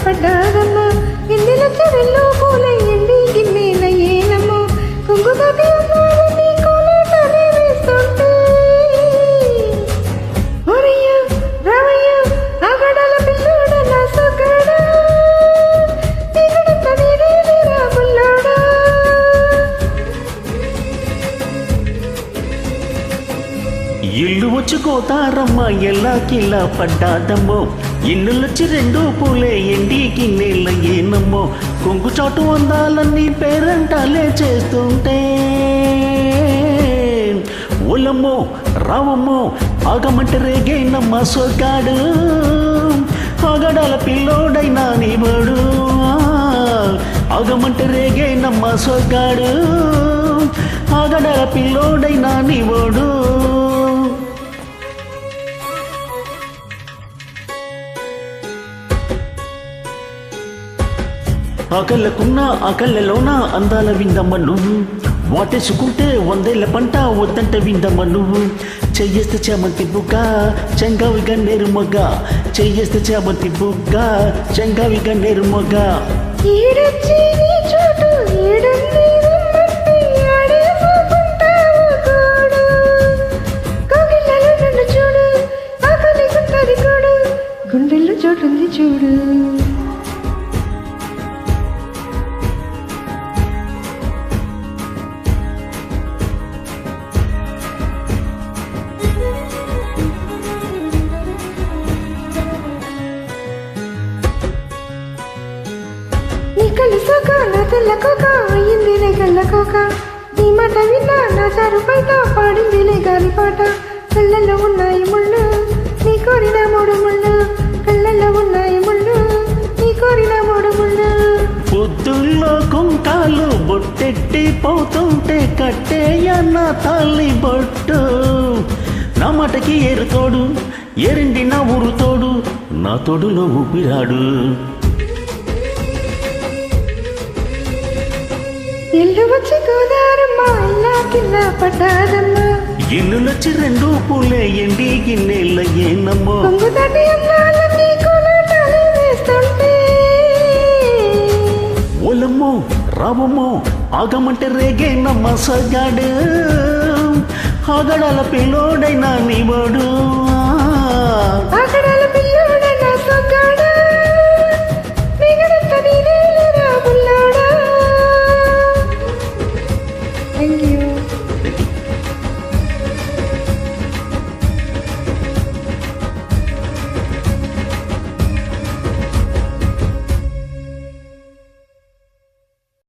పడ్డాదమ్మ ఎన్ని లక్షలు పూలే ఎండి గిన్నెల ఏనమ్మో కుంగుతోటి అన్నాలని కోలాటాలే వేస్తుంటే ఒరయ్య రావయ్య ఆగడాల పిల్లోడ నా సొగడ దిగుడంత నీరేరా బుల్లోడా. ఇల్లు వచ్చుకోతారమ్మ ఎల్లా కిల్లా పడ్డాదమ్మో ఇల్లులొచ్చి రెండు పూలే ఎండికి నీళ్ళ ఏనమ్మో కొంగు చాటు అందాలన్నీ పేరంటాలే చేస్తుంటే ఒలమ్మో రావమ్మో ఆగమంటే రేగేనమ్మ సొగ్గాడు ఆగడాల పిల్లోడైనా నీవాడు ఆగమంటే రేగేనమ్మ సొగ్గాడు ఆగడాల పిల్లోడైనా నీవాడు. ఆకళ్ళకున్న ఆకళ్ళలోన అందాల విందమ్మ నువ్వు వాటేసుకుంటే 100 ఏళ్ల పంట వద్దంట విందమ్మ నువ్వు చెయ్యేస్తే చామంతి బుగ్గ చెంగావిగా నేరు మొగ్గ చెయ్యేస్తే చామంతి బుగ్గ చెంగావిగా నేరు మొగ్గ. ఈడొచ్చి నీ చోటు ఈడుంది రమ్మంటే ఆడేసుకుంటావు గోడు కోగిళ్ళలో నన్ను చూడు ఆకలి గుంటది కూడు గుండెల్లో చోటుంది చూడు. నీ కలిసోక నా తెల్లకోక అయ్యిందిలే గల్లకోక నీ మాట విన్నా నా సారు బయట పాడిందిలే గాలి పాట కళ్ళల్లో ఉన్నాయి ముళ్ళు నీ కోరిన 3 ముళ్ళు కళ్ళల్లో ఉన్నాయి ముళ్ళు నీ కోరిన 3 ముళ్ళు. పొద్దుల్లో కుంకాలు బొట్టెట్టి పోతుంటే కట్టేయన్న తల్లి బొట్టు నా మాటకి ఏరుతోడు ఎరిండి నా ఊరు తోడు నా తోడులో ఊపిరాడు. ఇల్లు వచ్చి గోదారమ్మ ఇల్లా కింద పడ్డాదమ్మ ఇల్లులొచ్చి రెండు పూలే ఎండి గిన్నెల ఏనమ్మో కొంగు దాటి అన్నాలన్నీ కోలాటాలే వేస్తుంటే ఒలమ్మో రావమ్మో ఆగమంటే రేగేనమ్మ సగాడు ఆగడాల పిల్లోడైనా నీవాడు అక్కడ